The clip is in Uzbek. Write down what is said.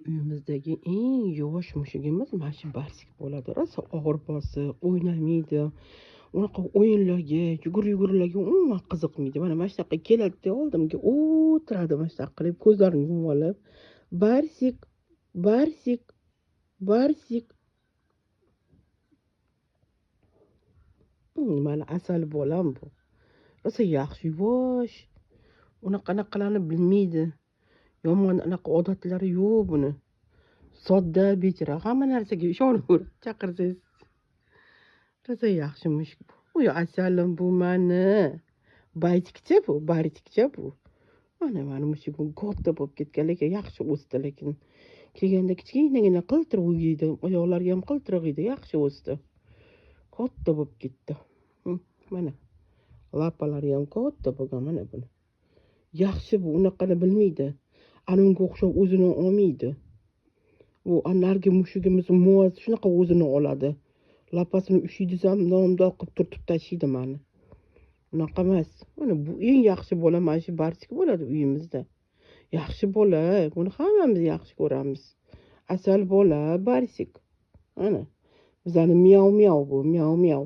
uyimizdagi eng yosh mushugimiz mana shu Barsik bo'ladi. Rosa og'ir bosiq, o'ynamaydi. Unaqa o'yinlarga, yugur-yugurlarga umuman qiziqmaydi. Mana shunaqa keladi-da, oldimga o'tiradi mana shunaqa qilib, ko'zlarini yumib olib. Barsik, Barsik, Barsik. Mana asal bolam bu. Rosa yaxshi, yuvosh. Unaqanaqalarni bilmaydi. Yomon anaqa odatlari yo'q buni. Sodda, bechora, hamma narsaga ishonaveradi. Chaqirsangiz. Rosa yaxshi mushuk bu. Voy asalim bu mani. Baytikcha bu, bartikcha bu. Mana mushugim katta bo'lib ketgan, lekin yaxshi o'sdi, lekin kelganda kichkinagina qiltiriq uyiydi, oyoqlariga ham qiltiriq edi, yaxshi o'sdi. Katta bo'lib ketdi. Mana lapalari ham katta bo'lgan mana buni. Yaxshi bu, unaqani bilmaydi. Anunga o'xshab o'zini olmaydi. U anargi mushugimiz Mo'az shunaqa o'zini oladi. Lapasini ushiydi ham nomdor qilib turtib tashlaydi mani. Unaqa emas. Mana bu eng yaxshi bola mana shu Barsik bo'ladi uyimizda. Yaxshi bola, buni hammamiz yaxshi ko'ramiz. Asal bola Barsik. Mana bizani miyav bu, miyav.